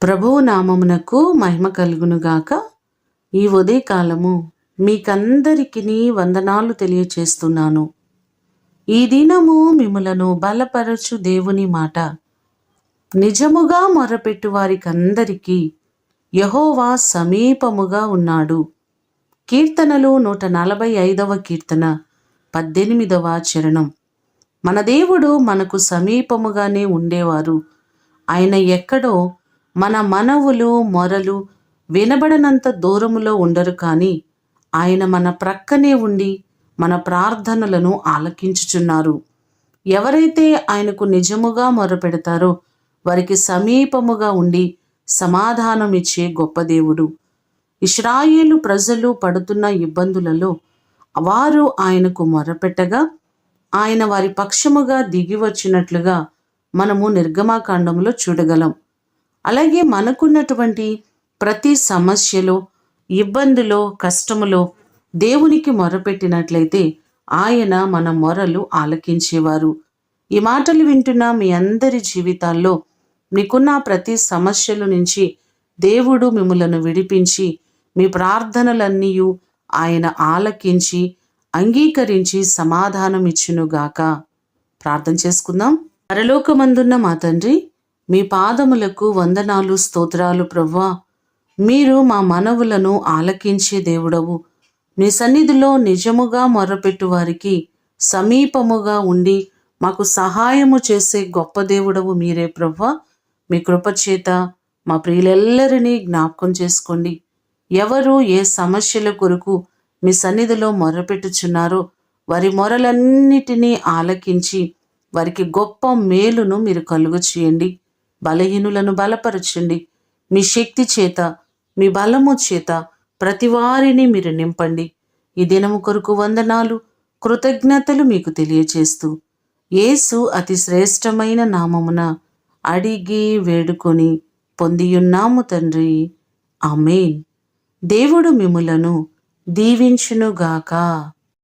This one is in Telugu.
ప్రభువు నామమునకు మహిమ కలుగునుగాక. ఈ ఉదయకాలము మీకందరికీ వందనాలు తెలియచేస్తున్నాను. ఈ దినము మిమ్ములను బలపరచు దేవుని మాట. నిజముగా మొరపెట్టు వారికందరికీ యెహోవా సమీపముగా ఉన్నాడు. కీర్తనలు 145వ కీర్తన 18వ చరణం. మన దేవుడు మనకు సమీపముగానే ఉండేవారు. ఆయన ఎక్కడో మన మనవులు మొరలు వినబడనంత దూరములో ఉండరు, కానీ ఆయన మన ప్రక్కనే ఉండి మన ప్రార్థనలను ఆలకించుచున్నారు. ఎవరైతే ఆయనకు నిజముగా మొరపెడతారో వారికి సమీపముగా ఉండి సమాధానం ఇచ్చే గొప్ప దేవుడు. ఇశ్రాయేలు ప్రజలు పడుతున్న ఇబ్బందులలో వారు ఆయనకు మొరపెట్టగా ఆయన వారి పక్షముగా దిగి వచ్చినట్లుగా మనము నిర్గమాకాండములో చూడగలం. అలాగే మనకున్నటువంటి ప్రతి సమస్యలో, ఇబ్బందిలో, కష్టములో దేవునికి మొరపెట్టినట్లయితే ఆయన మన మొరలు ఆలకించేవారు. ఈ మాటలు వింటున్న మీ అందరి జీవితాల్లో మీకున్న ప్రతి సమస్యల నుంచి దేవుడు మిమ్ములను విడిపించి మీ ప్రార్థనలన్నీ ఆయన ఆలకించి అంగీకరించి సమాధానం ఇచ్చునుగాక. ప్రార్థన చేసుకుందాం. పరలోకమందున్న మా తండ్రి, మీ పాదములకు వందనాలు, స్తోత్రాలు ప్రభువా. మీరు మా మనవులను ఆలకించే దేవుడవు. మీ సన్నిధిలో నిజముగా మొర్రపెట్టు వారికి సమీపముగా ఉండి మాకు సహాయము చేసే గొప్ప దేవుడవు మీరే ప్రభువా. మీ కృపచేత మా ప్రియులెల్లరినీ జ్ఞాపకం చేసుకోండి. ఎవరు ఏ సమస్యల కొరకు మీ సన్నిధిలో మొర్రపెట్టుచున్నారో వారి మొరలన్నిటినీ ఆలకించి వారికి గొప్ప మేలును మీరు కలుగు చేయండి. బలహీనులను బలపరచండి. మీ శక్తి చేత, మీ బలము చేత ప్రతి వారిని మీరు నింపండి. ఈ దినము కొరకు వందనాలు, కృతజ్ఞతలు మీకు తెలియచేస్తూ యేసు అతి శ్రేష్టమైన నామమున అడిగి వేడుకొని పొందియున్నాము తండ్రి. ఆమేన్. దేవుడు మిమ్ములను దీవించునుగాక.